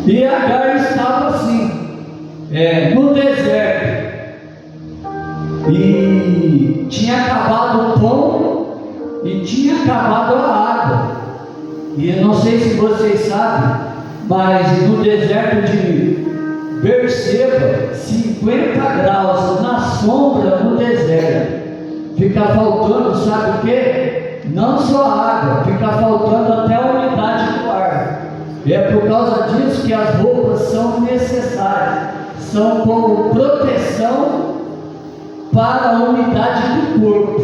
E Agar estava assim, no deserto, e tinha acabado o pão e tinha acabado a água. E eu não sei se vocês sabem, mas no deserto de Berseba, 50 graus na sombra no deserto, fica faltando, sabe o que? Não só água, fica faltando até a umidade do ar. E é por causa disso que as roupas são necessárias, são como proteção para a umidade do corpo.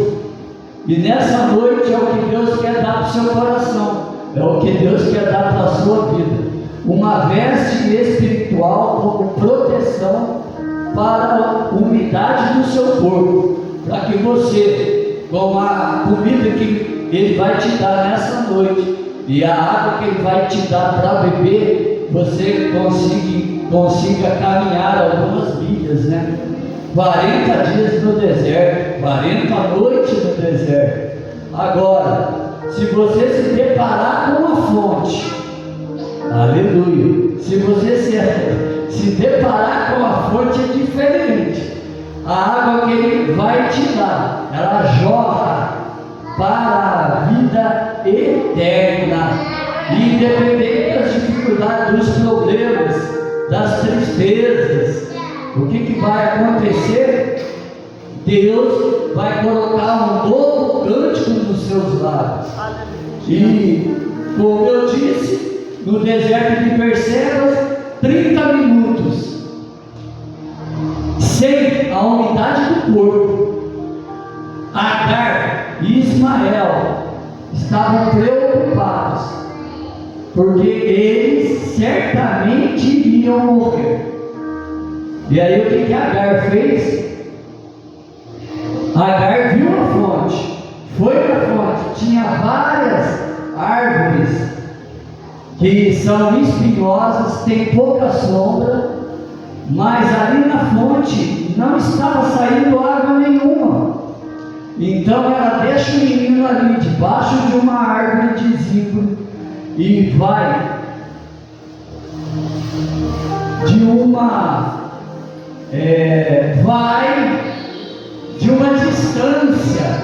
E nessa noite é o que Deus quer dar para o seu coração, é o que Deus quer dar para a sua vida, uma veste espiritual como proteção para a umidade do seu corpo, para que você, com a comida que Ele vai te dar nessa noite e a água que Ele vai te dar para beber, você consiga caminhar algumas milhas, né? 40 dias no deserto, 40 noites no deserto. Agora, se você se deparar com uma fonte, aleluia, se você se deparar com a fonte é diferente. A água que Ele vai te dar, ela jorra para a vida eterna, independente das dificuldades, dos problemas, das tristezas. O que vai acontecer? Deus vai colocar um novo cântico nos seus lábios. E, como eu disse, no deserto de Berseba, 30 minutos, sem a umidade do corpo, Agar e Ismael estavam preocupados, porque eles certamente iriam morrer. E aí o que Agar fez? Agar viu a fonte, foi na fonte, tinha várias árvores que são espinhosas, tem pouca sombra, mas ali na fonte não estava saindo água nenhuma. Então ela deixa o menino ali debaixo de uma árvore de zimbro e vai de uma distância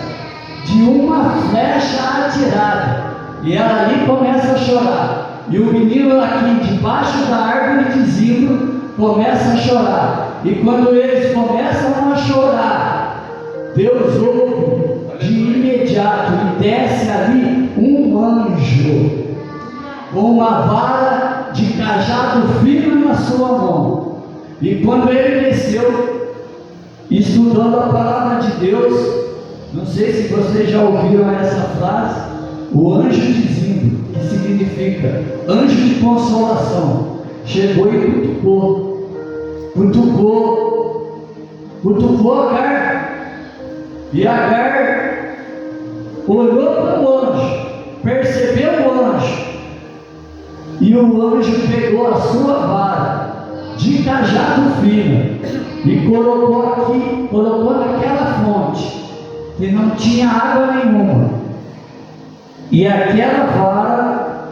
de uma flecha atirada, e ela ali começa a chorar, e o menino aqui debaixo da árvore de zimbro começa a chorar, e quando eles começam a chorar, Deus ouve de imediato e desce ali um anjo com uma vara de cajado firme na sua mão. E quando ele desceu, estudando a palavra de Deus, não sei se vocês já ouviram essa frase, o anjo de zimbro, que significa anjo de consolação, chegou e cutucou Agar, e Agar olhou para o anjo, percebeu o anjo, e o anjo pegou a sua vara de cajado fino e colocou naquela fonte que não tinha água nenhuma, e aquela vara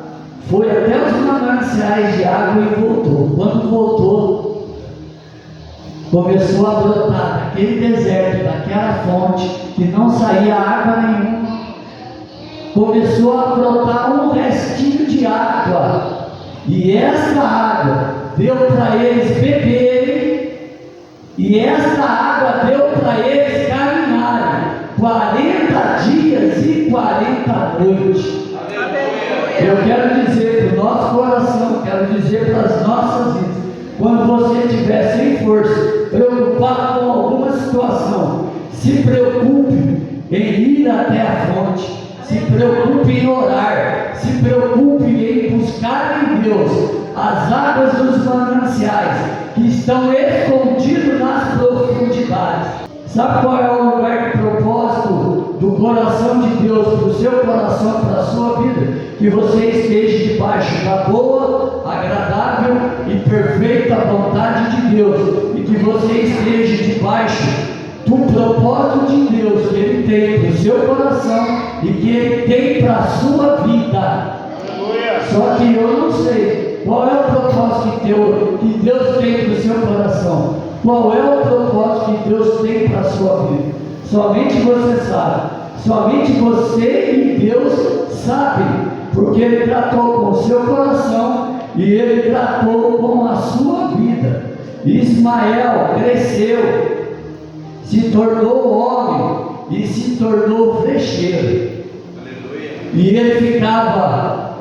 foi até os mananciais de água e voltou. Quando voltou, começou a brotar naquele deserto, daquela fonte que não saía água nenhuma, começou a brotar um restinho de água, e essa água deu para eles beberem, e essa água deu para eles caminharem 40 dias e 40 noites. Eu quero dizer para o nosso coração, quero dizer para as nossas vidas, quando você estiver sem força, preocupado com alguma situação, se preocupe em ir até a fonte, se preocupe em orar, se preocupe em buscar em Deus as águas dos mananciais que estão escondidos nas profundidades. Sabe qual é o lugar de propósito do coração de Deus para o seu coração, para a sua vida? Que você esteja debaixo da boa, agradável e perfeita vontade de Deus, e que você esteja debaixo do propósito de Deus que Ele tem para o seu coração e que Ele tem para a sua vida. Só que eu não sei qual é o propósito propósito que Deus tem para o seu coração? Qual é o propósito que Deus tem para a sua vida? Somente você sabe. Somente você e Deus sabem, porque Ele tratou com o seu coração e Ele tratou com a sua vida. Ismael cresceu, se tornou homem e se tornou flecheiro. E ele ficava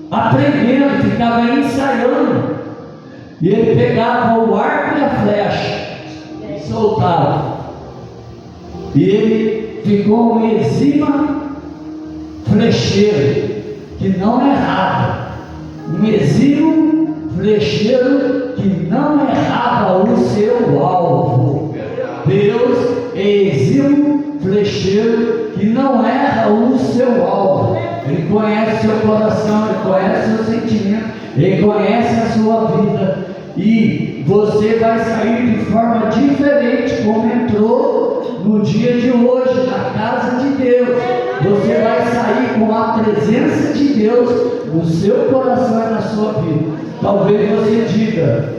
aprendendo, ficava ensaiando. E ele pegava o arco e a flecha e soltava. E ele ficou um exímio flecheiro que não errava. Um exímio flecheiro que não errava o seu alvo. Deus é exímio flecheiro que não erra o seu alvo. Ele conhece seu coração, Ele conhece seu sentimento, Ele conhece a sua vida. E você vai sair de forma diferente, como entrou no dia de hoje, na casa de Deus. Você vai sair com a presença de Deus no seu coração e na sua vida. Talvez você diga: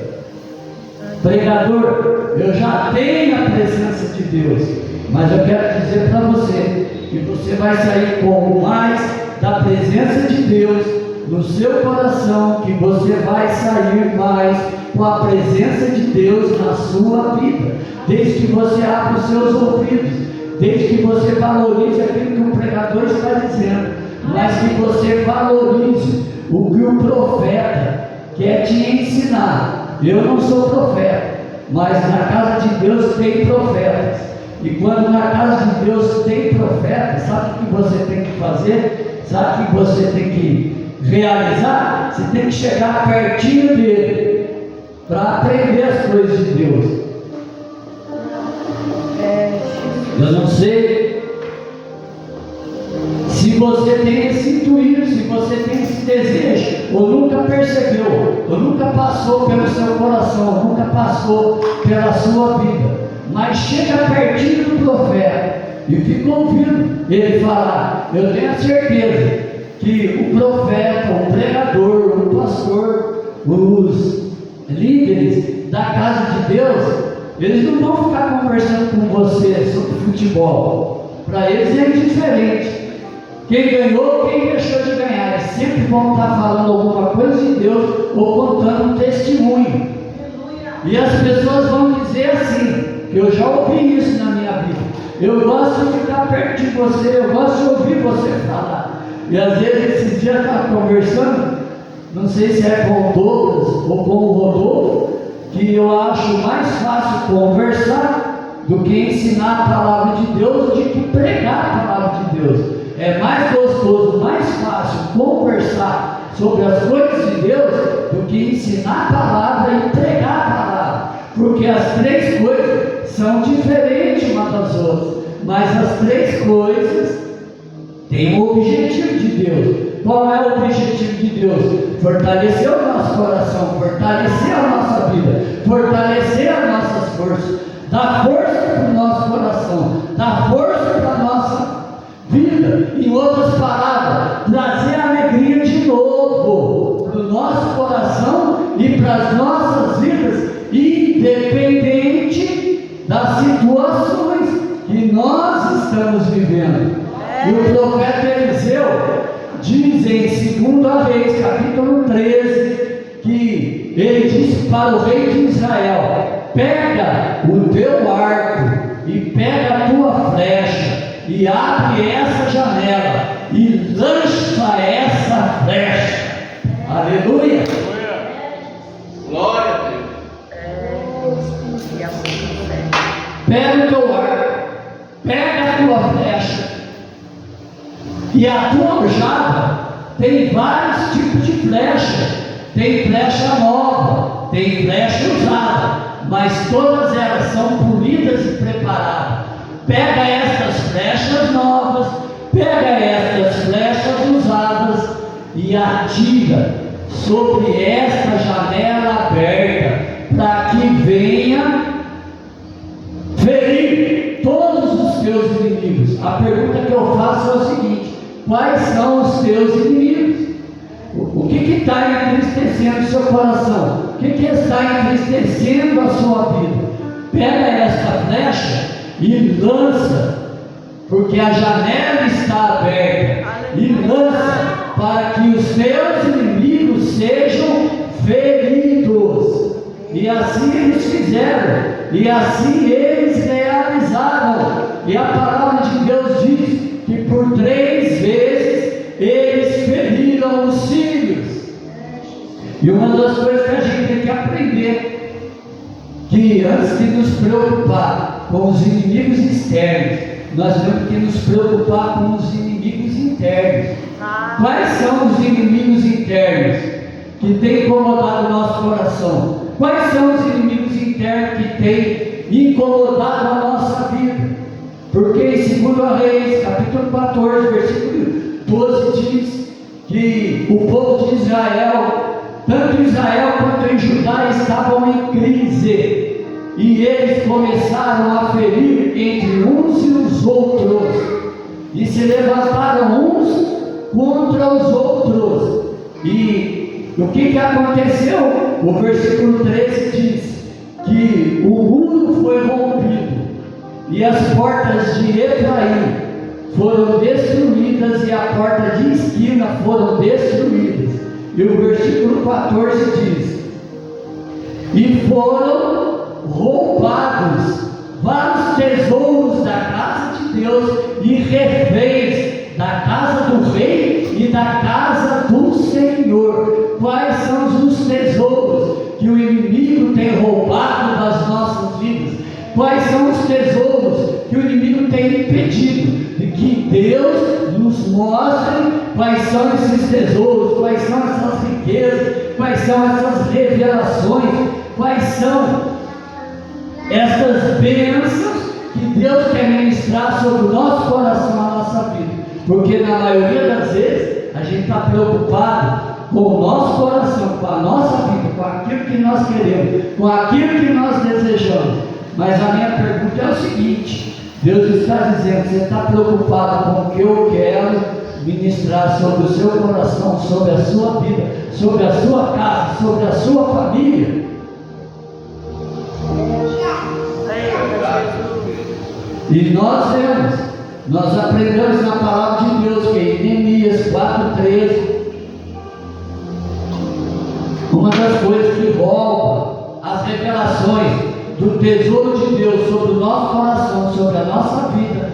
pregador, eu já tenho a presença de Deus. Mas eu quero dizer para você que você vai sair com mais da presença de Deus no seu coração, que você vai sair mais com a presença de Deus na sua vida, desde que você abra os seus ouvidos, desde que você valorize aquilo que o pregador está dizendo, mas que você valorize o que o profeta quer te ensinar. Eu não sou profeta, mas na casa de Deus tem profetas. E quando na casa de Deus tem profetas, sabe o que você tem que fazer? Sabe o que você tem que realizar? Você tem que chegar pertinho dele para aprender as coisas de Deus. Eu não sei se você tem esse intuito, se você tem esse desejo, ou nunca percebeu, ou nunca passou pelo seu coração, ou nunca passou pela sua vida, mas chega pertinho do profeta e fica ouvindo ele falar. Eu tenho a certeza que o profeta, o pregador, o pastor, os líderes da casa de Deus, eles não vão ficar conversando com você sobre futebol. Para eles é indiferente. Quem ganhou, quem deixou de ganhar, eles sempre vão estar falando alguma coisa de Deus ou contando um testemunho. E as pessoas vão dizer assim: eu já ouvi isso na minha vida, eu gosto de ficar perto de você, eu gosto de ouvir você falar. E às vezes esses dias eu estava conversando, não sei se é com o Douglas ou com o Rodolfo, que eu acho mais fácil conversar do que ensinar a palavra de Deus, do que pregar a palavra de Deus. É mais gostoso, mais fácil conversar sobre as coisas de Deus do que ensinar a palavra e pregar a palavra, porque as três coisas são diferentes umas das outras, mas as três coisas têm o objetivo de Deus. Qual é o objetivo de Deus? Fortalecer o nosso coração, fortalecer a nossa vida, fortalecer as nossas forças, dar força para o nosso coração, dar força para a nossa vida. Em outras palavras, trazer alegria de novo para o nosso coração e para as nossas vidas, independente das situações que nós estamos vivendo. E o profeta Eliseu diz em 2 Reis, capítulo 13, que ele disse para o rei de Israel: pega o teu arco e pega a tua flecha e abre essa janela e lança essa flecha. Aleluia! Glória a Deus. Pega o teu arco, pega a tua flecha, e a tua aljava tem vários tipos de flecha. Tem flecha nova, tem flecha usada, mas todas elas são polidas e preparadas. Pega estas flechas novas, pega estas flechas usadas e atira sobre esta janela aberta, para que venha ferir todos os teus inimigos. A pergunta que eu faço é o seguinte: quais são os teus inimigos? O que está entristecendo coração? O que está entristecendo a sua vida? Pega esta flecha e lança, porque a janela está aberta, e lança para que os teus inimigos sejam feridos. E assim eles fizeram, e assim eles realizaram. E a palavra de Deus diz que por 3 vezes eles feriram os sírios. E uma das coisas que a gente tem que aprender, que antes de nos preocupar com os inimigos externos, nós temos que nos preocupar com os inimigos internos. Quais são os inimigos internos que têm incomodado o nosso coração? Quais são os inimigos internos que têm incomodado a nossa vida? Porque em 2 Reis, capítulo 14, versículo 12, diz que o povo de Israel, tanto Israel quanto em Judá, estavam em crise, e eles começaram a ferir entre uns e os outros, e se levantaram uns contra os outros. E o que aconteceu? O versículo 13 diz que o muro foi rompido e as portas de Efraim foram destruídas e a porta de esquina foram destruídas. E o versículo 14 diz: e foram roubados vários tesouros da casa de Deus e reféns da casa do rei e da casa do Senhor. Quais são os tesouros que o inimigo tem roubado das nossas vidas? Quais são os tesouros que o inimigo tem impedido de que Deus nos mostre? Quais são esses tesouros? Quais são essas riquezas? Quais são essas revelações? Quais são essas bênçãos que Deus quer ministrar sobre o nosso coração, a nossa vida? Porque na maioria das vezes a gente está preocupado com o nosso coração, com a nossa vida, com aquilo que nós queremos, com aquilo que nós desejamos. Mas a minha pergunta é o seguinte: Deus está dizendo, você está preocupado com o que eu quero ministrar sobre o seu coração, sobre a sua vida, sobre a sua casa, sobre a sua família? E nós aprendemos na palavra de Deus que em Neemias 4,13, uma das coisas que rouba as revelações do tesouro de Deus sobre o nosso coração, sobre a nossa vida,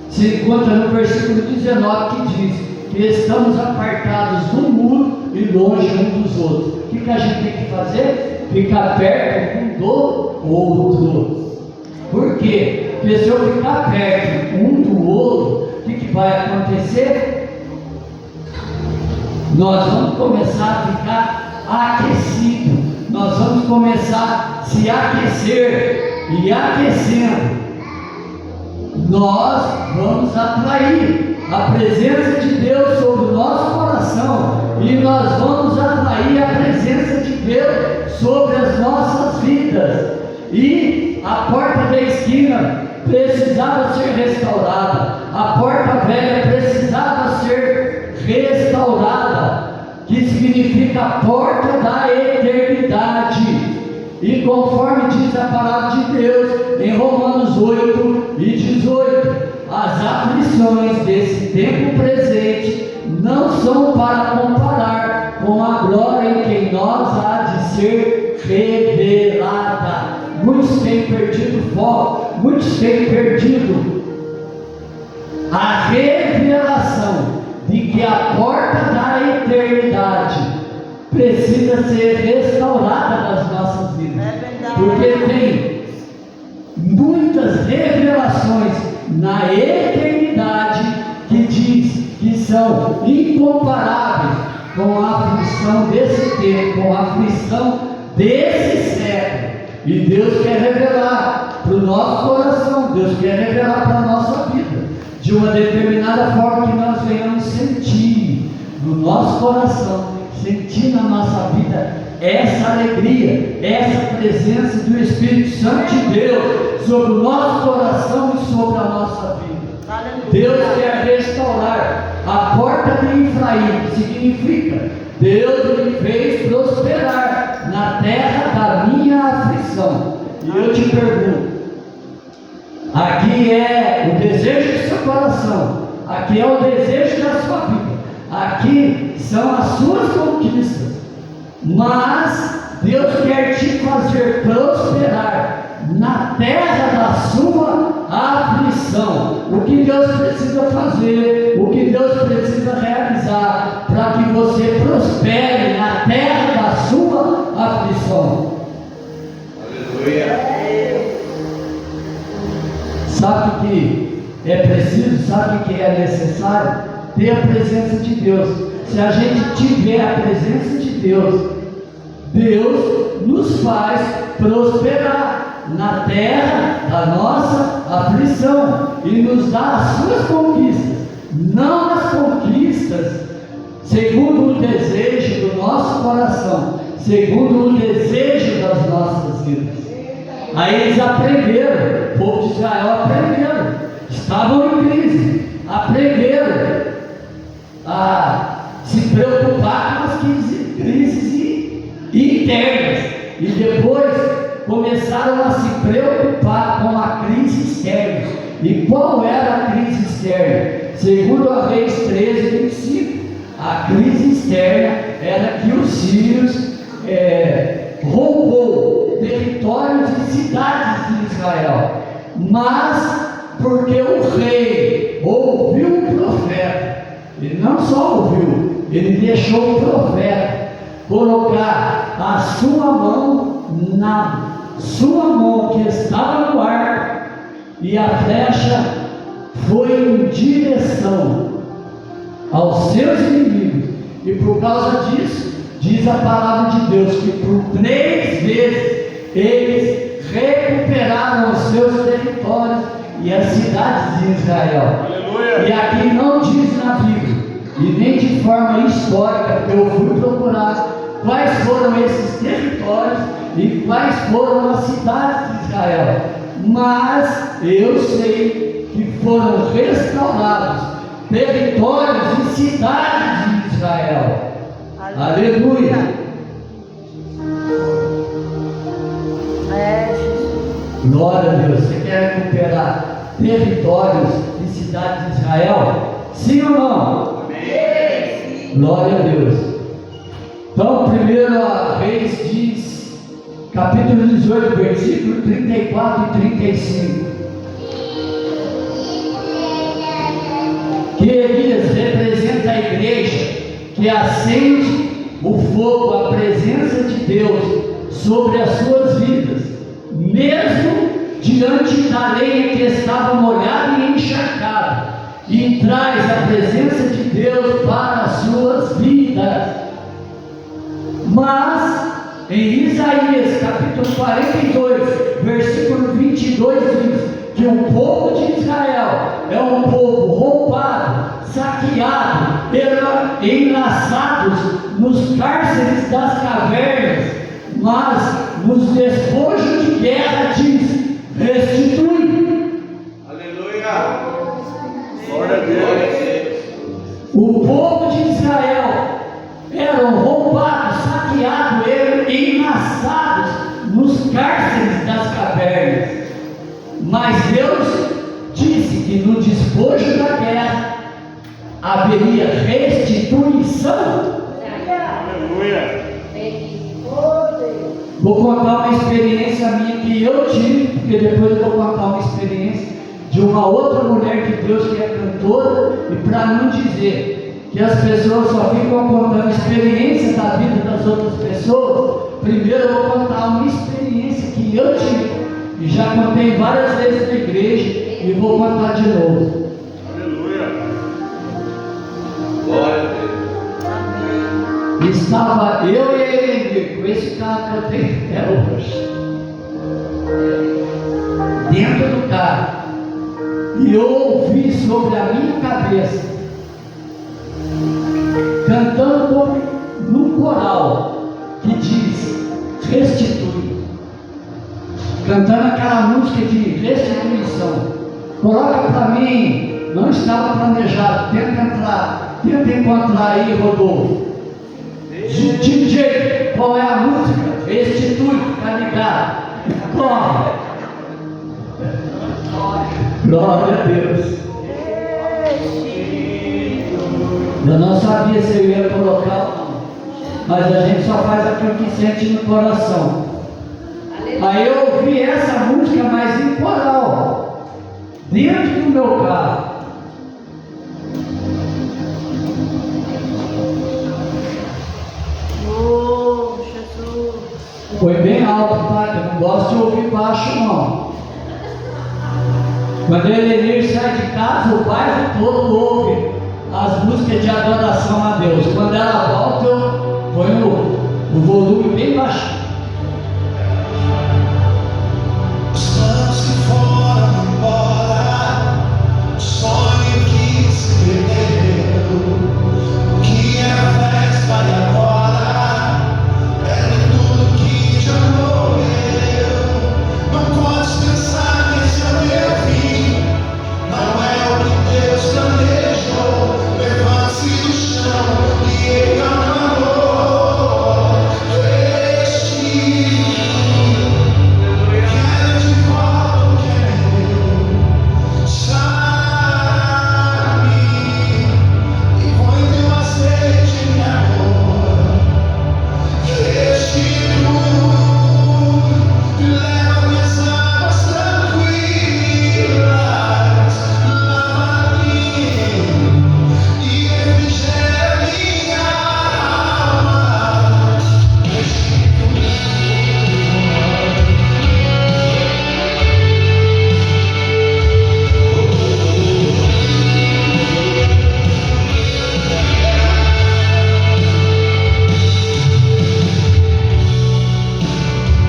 se encontra no versículo 19, que diz que estamos apartados do muro e longe um dos outros. O que a gente tem que fazer? Ficar perto um do outro. Por quê? Porque se eu ficar perto um do outro, o que vai acontecer? Nós vamos começar a ficar aquecidos, nós vamos começar a se aquecer, e aquecendo, nós vamos atrair a presença de Deus sobre o nosso coração, e nós vamos atrair a presença de Deus sobre as nossas vidas. E a porta da esquina precisava ser restaurada, a porta velha precisava ser restaurada, que significa a porta da eternidade. E conforme diz a palavra de Deus em Romanos 8 e 18, as aflições desse tempo presente não são para comparar com a glória em que nós há de ser revelada. Muitos têm perdido o foco, muitos têm perdido a revelação de que a porta da eternidade precisa ser restaurada nas nossas vidas. Porque tem muitas revelações na eternidade que diz que são incomparáveis com a aflição desse tempo, com a aflição desse século. E Deus quer revelar para o nosso coração, Deus quer revelar para a nossa vida, de uma determinada forma que nós venhamos sentir no nosso coração, sentir na nossa vida essa alegria, essa presença do Espírito Santo de Deus sobre o nosso coração e sobre a nossa vida. Deus quer restaurar a porta de Efraim, que significa Deus lhe fez prosperar. aflição. E eu te pergunto, aqui é o desejo do seu coração, aqui é o desejo da sua vida, aqui são as suas conquistas, mas Deus quer te fazer prosperar na terra da sua aflição. O que Deus precisa fazer, o que Deus precisa realizar para que você prospere na terra da sua aflição. Aleluia. Sabe o que é preciso, sabe o que é necessário? Ter a presença de Deus. Se a gente tiver a presença de Deus, Deus nos faz prosperar na terra da nossa aflição e nos dá as suas conquistas, não as conquistas segundo o desejo do nosso coração, segundo o desejo das nossas vidas. Aí eles aprenderam, o povo de Israel aprenderam, estavam em crise, aprenderam a se preocupar com as crises internas e depois começaram a se preocupar com a crise externa. E qual era a crise externa? Segundo a Reis 13:25, a crise externa era que os sírios roubou territórios e cidades de Israel, mas porque o rei ouviu o profeta, ele não só ouviu, ele deixou o profeta colocar a sua mão na sua mão que estava no arco, e a flecha foi em direção aos seus inimigos, e por causa disso, diz a palavra de Deus que por 3 vezes eles recuperaram os seus territórios e as cidades de Israel. Aleluia. E aqui não diz na Bíblia, e nem de forma histórica, porque eu fui procurar quais foram esses territórios e quais foram as cidades de Israel, mas eu sei que foram restaurados territórios e cidades de Israel. Aleluia. Glória a Deus. Você quer recuperar territórios e cidades de Israel? Sim ou não? Amém. Glória a Deus. Então, primeiro a Reis diz, capítulo 18, versículo 34 e 35, que Elias representa a igreja que acende o fogo, a presença de Deus sobre as suas vidas, mesmo diante da lenha que estava molhada e encharcada, e traz a presença de Deus para as suas vidas. Mas em Isaías capítulo 42, versículo 22 diz que o povo de Israel é um povo roubado, saqueado, enlaçados nos cárceres das cavernas, mas nos despojos de guerra diz: restitui. Aleluia. Glória a Deus. O povo de Israel eram roubados, saqueados, enlaçados nos cárceres das cavernas, mas Deus disse que no despojo da guerra haveria restituição. Aleluia. Vou contar uma experiência minha que eu tive, porque depois eu vou contar uma experiência de uma outra mulher de Deus que é cantora, e para não dizer que as pessoas só ficam contando experiências da vida das outras pessoas, primeiro eu vou contar uma experiência que eu tive, e já contei várias vezes na igreja, e vou contar de novo. Aleluia. Glória a Deus. Estava eu e a Eleni, com esse carro que eu tenho até hoje, dentro do carro, e eu ouvi sobre a minha cabeça, cantando num coral que diz: restitui, cantando aquela música de restituição. Coloca para mim, não estava planejado, tenta encontrar aí, Rodolfo. DJ, qual é a música? Restitui, fica ligado. morre. Glória a Deus. Eu não sabia se eu ia colocar, mas a gente só faz aquilo que sente no coração. Aí eu ouvi essa música, mas em coral, dentro do meu carro. Oh, Jesus. Foi bem alto, tá? Eu não gosto de ouvir baixo, não. Quando ele Elenir sai de casa, o bairro todo ouve as músicas de adoração a Deus. Quando ela volta, eu ponho o volume bem baixo. Os planos que foram embora, o sonho que se perdeu, o que era festa e agora é tudo que já morreu. Não podes pensar que esse é o meu fim, não é o que Deus planejou. Levante-se do chão e ele amor. Quero de volta o que é meu, sabe? E vou em teu aceite, meu amor. Restitui, leva minhas águas tranquilas, lava-me e refrigera minha alma.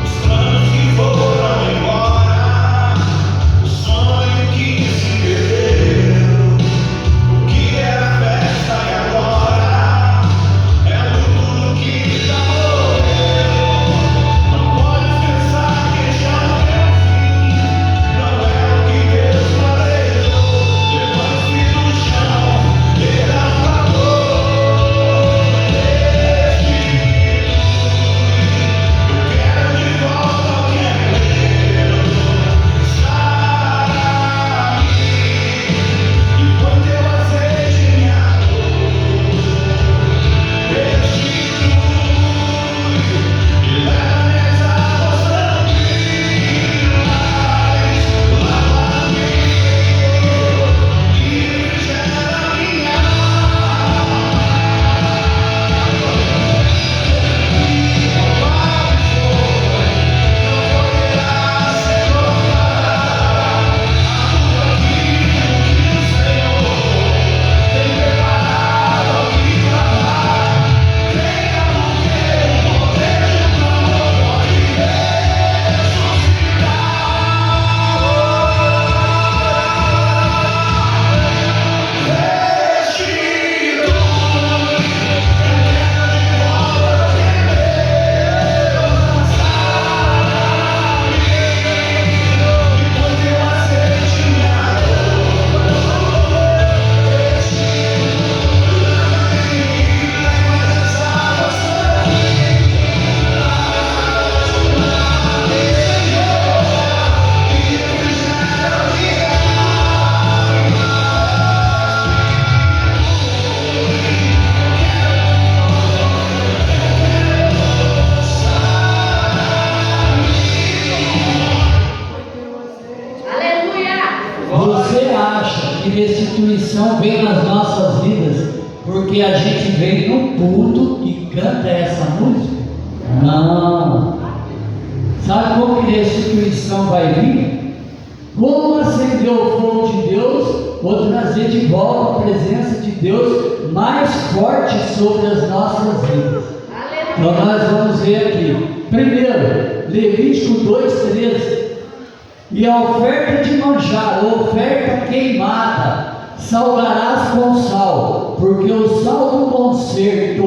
Os planos que foram embora, o sonho que se perdeu, o que era festa e agora é tudo que já morreu. Não podes pensar que já não é o fim, não é o que Deus planejou. Levante-se do chão, ele acabou. Eu quero de volta o que é meu, sabe? E põe teu azeite em minha dor. Restitui e leva minhas águas tranquilas, lava-me e refrigera minha alma. Você acha que restituição vem nas nossas vidas porque a gente vem no culto e canta essa música? Não. Sabe como que restituição vai vir? Como acender o fogo de Deus ou trazer de volta a presença de Deus mais forte sobre as nossas vidas. Então nós vamos ver aqui. Primeiro, Levítico 2:13. E a oferta de manjar, a oferta queimada, salgarás com sal, porque o sal do conserto,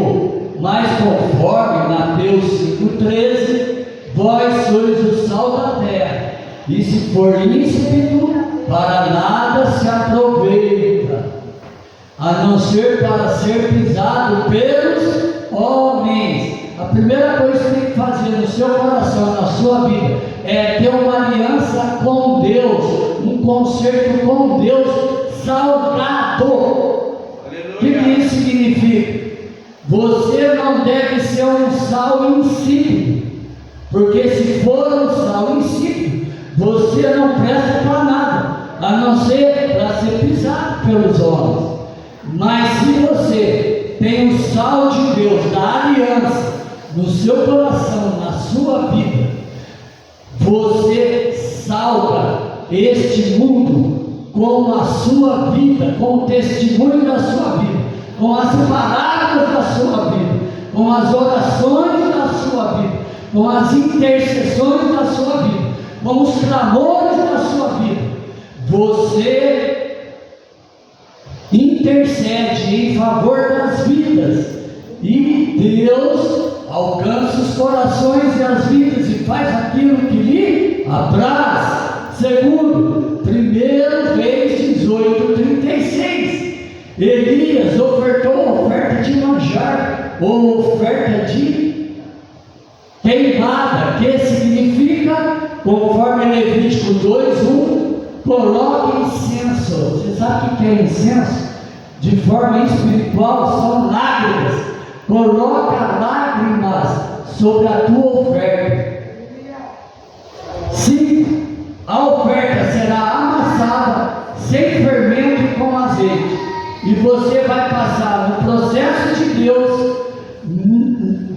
mas conforme Mateus 5:13, vós sois o sal da terra, e se for insípido, para nada se aproveita, a não ser para ser pisado pelos homens. A primeira coisa que você tem que fazer no seu coração, na sua sua vida, é ter uma aliança com Deus, um concerto com Deus salgado. O que isso significa? Você não deve ser um sal insípido, porque se for um sal insípido, você não presta para nada, a não ser para ser pisado pelos homens. Mas se você tem o sal de Deus, da aliança, no seu coração, na sua vida, você salga este mundo com a sua vida, com o testemunho da sua vida, com as palavras da sua vida, com as orações da sua vida, com as intercessões da sua vida, com os clamores da sua vida. Você intercede em favor das vidas, e Deus alcança os corações e as vidas e faz aquilo que lhe apraz. Segundo, 1 Reis 18:36, Elias ofertou oferta de manjar ou oferta de queimada, que significa, conforme Levítico 2:1, coloque incenso. Você sabe o que é incenso? De forma espiritual são lágrimas. Coloca lágrimas sobre a tua oferta. 5. A oferta será amassada sem fermento e com azeite, e você vai passar no processo de Deus,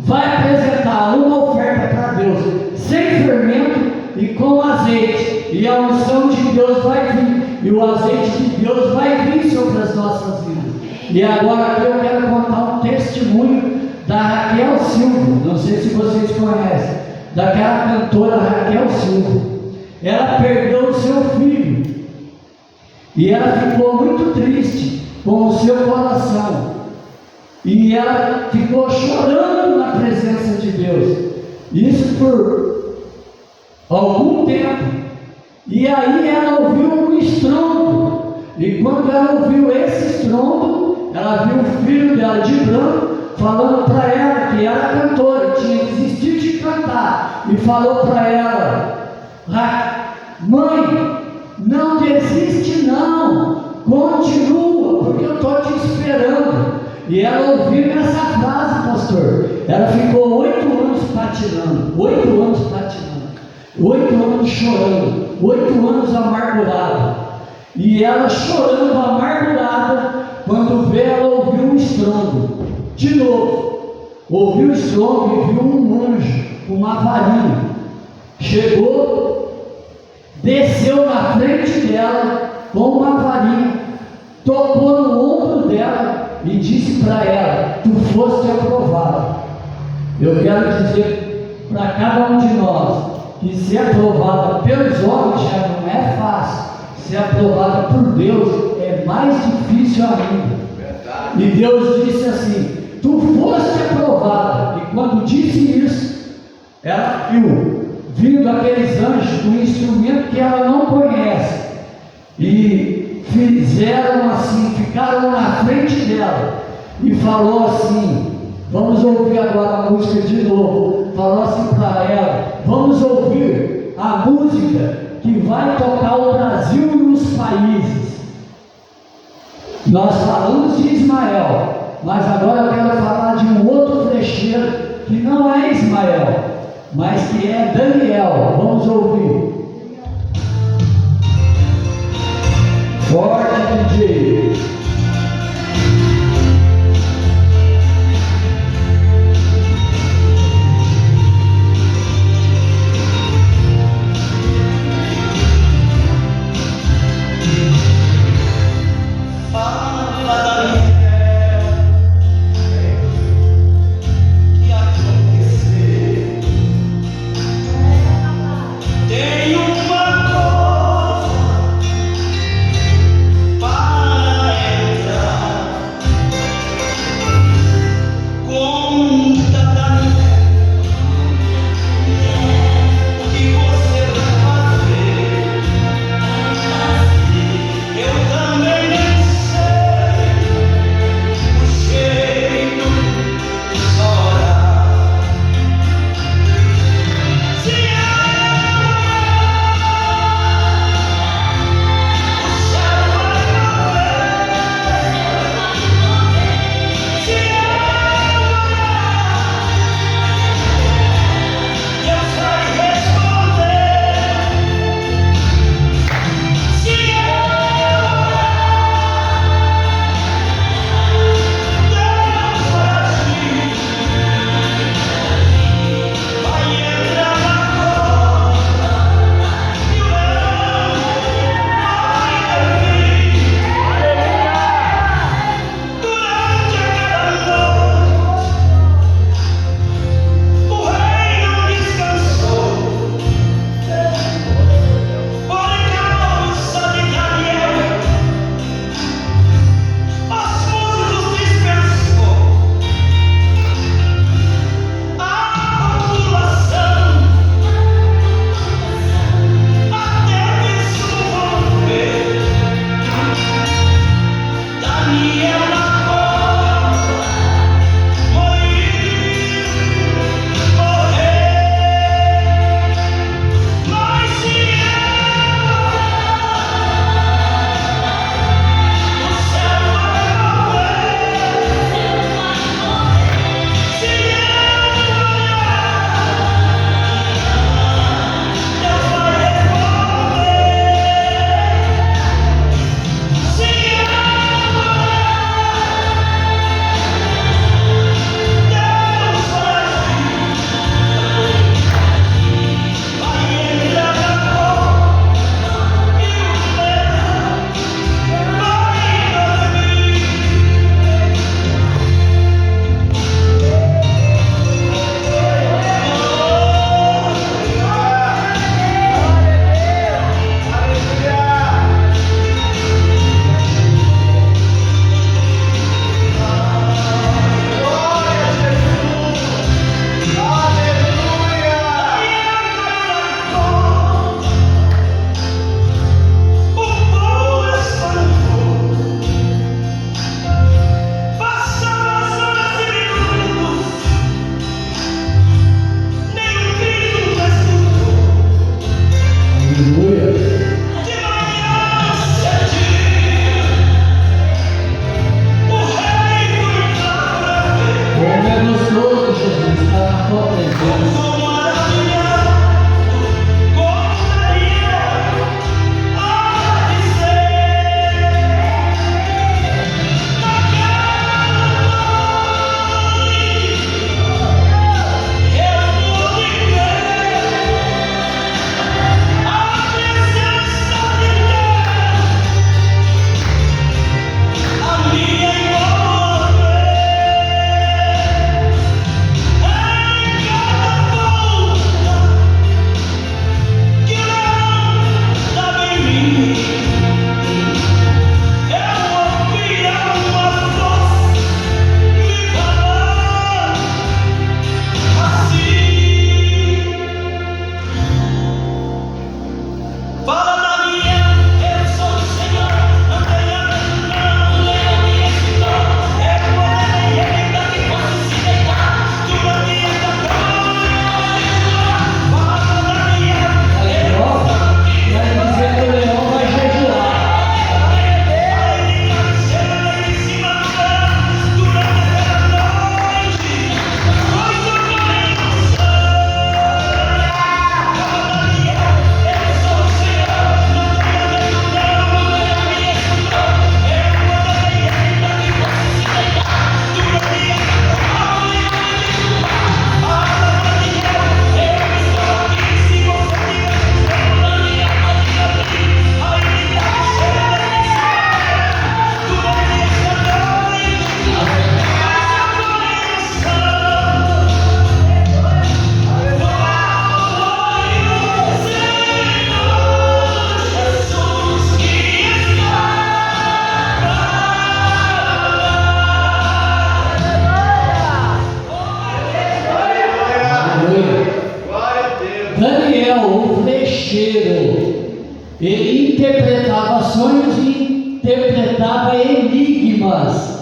vai apresentar uma oferta para Deus sem fermento e com azeite, e a unção de Deus vai vir, e o azeite de Deus vai vir sobre as nossas vidas. E agora aqui eu quero contar um testemunho da Raquel Silva. Não sei se vocês conhecem, daquela cantora Raquel Silva. Ela perdeu o seu filho e ela ficou muito triste com o seu coração, e ela ficou chorando na presença de Deus, isso por algum tempo. E aí ela ouviu um estrondo, e quando ela ouviu esse estrondo, ela viu o filho dela de branco falando para ela que era cantora, tinha desistido de cantar, e falou para ela: mãe, não desiste não, continua, porque eu estou te esperando. E ela ouviu essa frase, pastor, ela ficou 8 anos patinando, 8 anos patinando, 8 anos chorando, 8 anos amargurada. E ela chorando amargurada, quando vê, ela ouviu um estrondo, de novo, ouviu o estrondo e viu um anjo com uma varinha, chegou, desceu na frente dela com uma varinha, tocou no ombro dela e disse para ela: tu foste aprovada. Eu quero dizer para cada um de nós que ser aprovada pelos homens já não é fácil, ser aprovada por Deus é mais difícil ainda. E Deus disse assim: tu foste aprovada. E quando disse isso, ela viu vindo aqueles anjos com um instrumento que ela não conhece, e fizeram assim, ficaram na frente dela, e falou assim, vamos ouvir agora a música de novo, falou assim para ela: vamos ouvir a música que vai tocar o Brasil e os países. Nós falamos de Ismael, mas agora eu quero falar de um outro flecheiro que não é Ismael, mas que é Daniel. Vamos ouvir. Forte, DJ. Tem uma coisa para Ele interpretava sonhos e interpretava enigmas.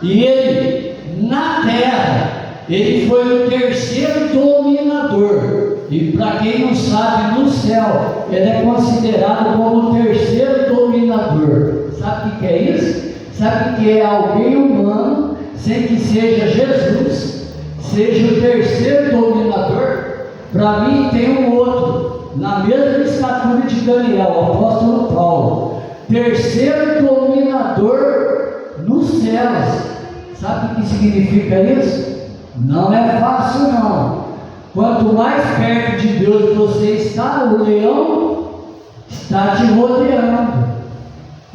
E ele, na terra, ele foi o terceiro dominador. E para quem não sabe, no céu, ele é considerado como o terceiro dominador. Sabe o que é isso? Sabe que é alguém humano, sem que seja Jesus, seja o terceiro dominador? Para mim tem um outro, na mesma estatura de Daniel, o apóstolo Paulo, terceiro dominador nos céus. Sabe o que significa isso? Não é fácil não. Quanto mais perto de Deus você está, o leão está te rodeando.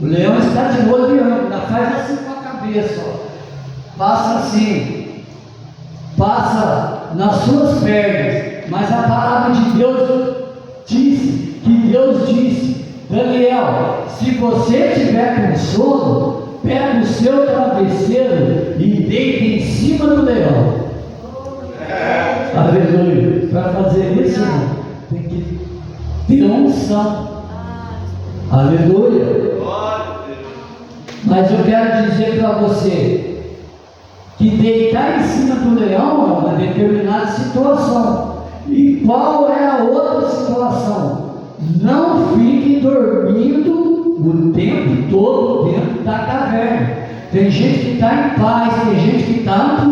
O leão está te rodeando. Ainda faz assim com a cabeça, ó. Passa assim, passa nas suas pernas. Mas a palavra de Deus disse, Daniel, se você tiver com sono, pega o seu travesseiro e deita em cima do leão. Aleluia. Para fazer isso, irmão, tem que ter unção. Aleluia. Mas eu quero dizer para você que deitar em cima do leão é uma determinada situação. E qual é a outra situação? Não fique dormindo o tempo todo dentro da caverna. Tem gente que está em paz, tem gente que está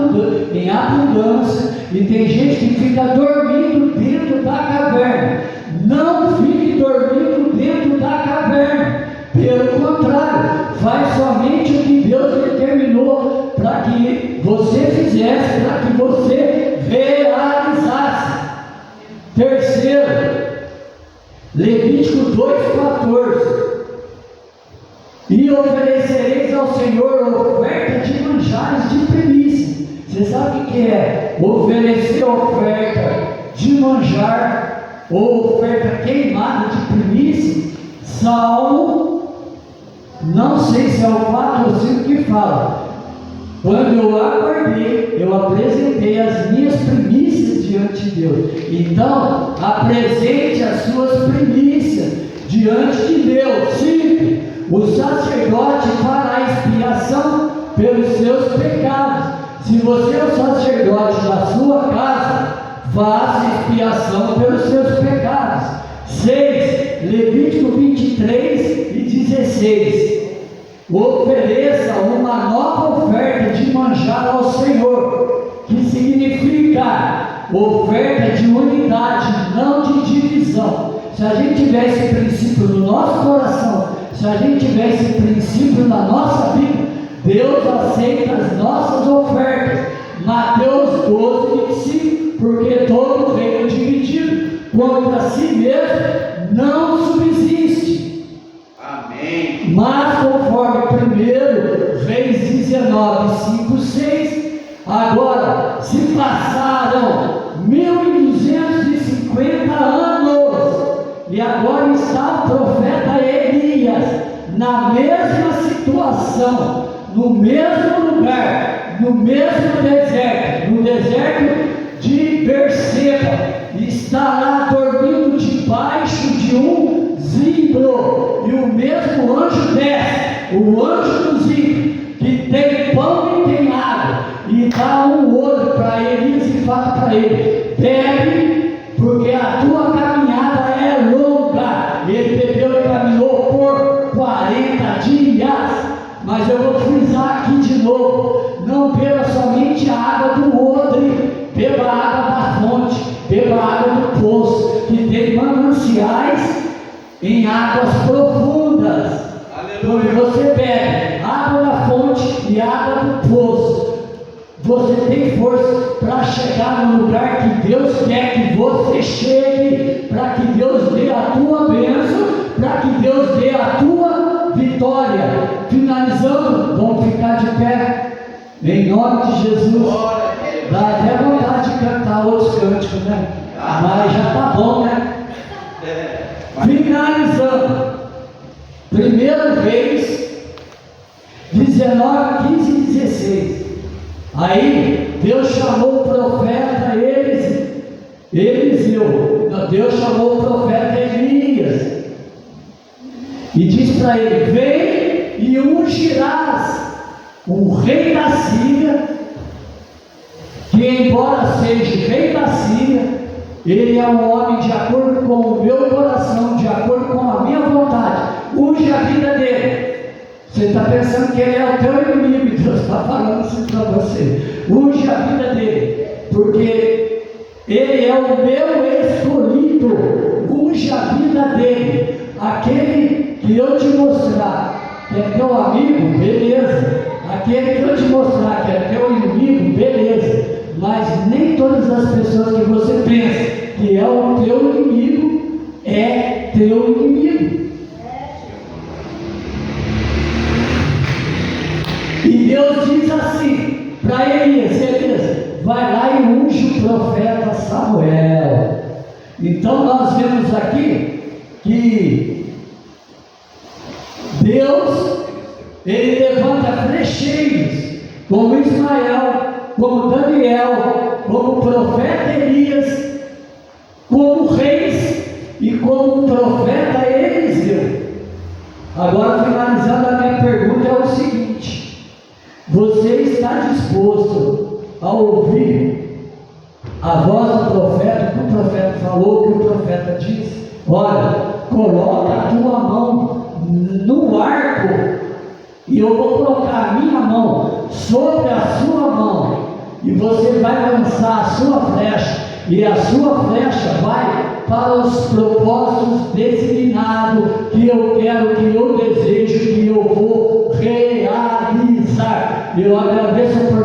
em abundância, e tem gente que fica dormindo dentro da caverna. Não fique dormindo dentro da caverna. Pelo contrário, faz somente o que Deus determinou para que você fizesse, para que você realizasse. Terceiro, Levítico 2,14. E oferecereis ao Senhor oferta de manjares de primícia. Você sabe o que é oferecer oferta de manjar ou oferta queimada de primícia? Salmo, não sei se é o 4 ou 5 que fala. Quando eu acordei, eu apresentei as minhas primícias diante de Deus. Então, apresente as suas primícias diante de Deus. 5. O sacerdote fará expiação pelos seus pecados. Se você é o sacerdote da sua casa, faça expiação pelos seus pecados. 6. Levítico 23 e 16. Ofereça uma nova oferta de manjar ao Senhor, que significa oferta de unidade, não de divisão. Se a gente tiver esse princípio no nosso coração, se a gente tiver esse princípio na nossa vida, Deus aceita as nossas ofertas. Mateus 12, 25, porque todo reino dividido contra si mesmo não subsiste. Amém. Mas conforme 1 Reis 19, 5, 6, agora se passaram 1250 anos, e agora está o profeta Elias na mesma situação, no mesmo lugar, no mesmo deserto, no deserto de Berseba. Está lá dormindo debaixo de um zimbro, e o mesmo anjo desce, o anjo do zimbro, que tem pão e tem água, e dá um olho para Elias e fala para ele: bebe, porque a tua caminhada é longa. Ele bebeu e caminhou por 40 dias. Mas eu vou frisar aqui de novo: não beba somente a água do odre, beba a água da fonte, beba a água do poço, que tem mananciais em águas profundas. Quando você bebe água da fonte e água do poço, você tem força para chegar no lugar que Deus quer que você chegue, para que Deus dê a tua bênção, para que Deus dê a tua vitória. Finalizando, vamos ficar de pé, em nome de Jesus. Dá até vontade de cantar outros cânticos, né? Mas já tá bom, né? Finalizando, 1 Reis 19, 15 e 16. Aí Deus chamou o profeta Eliseu, Deus chamou o profeta Elias, E diz para ele: vem e ungirás o rei da Síria, que embora seja rei da Síria, ele é um homem de acordo com o meu coração, de acordo com a minha vontade. Unge a vida dele. Você está pensando que ele é o teu inimigo, e Deus está falando isso para você. Unge a vida dele, porque ele é o meu escolhido. Unge a vida dele. Aquele que eu te mostrar que é teu amigo, beleza. Aquele que eu te mostrar que é teu inimigo, beleza. Mas nem todas as pessoas que você pensa que é o teu inimigo é teu inimigo. E Deus diz assim para Elias: vai lá e unge o profeta Samuel. Então nós vemos aqui que Deus, ele levanta flecheiros como Ismael, como Daniel, como profeta Elias, como reis e como profeta Eliseu. Agora, finalizando, a minha pergunta é o seguinte: você está disposto a ouvir a voz do profeta, o que o profeta falou, o que o profeta disse? Olha, coloca a tua mão no arco e eu vou colocar a minha mão sobre a sua mão e você vai lançar a sua flecha, e a sua flecha vai para os propósitos designados que eu quero, que eu desejo, que eu vou realizar. Eu agradeço por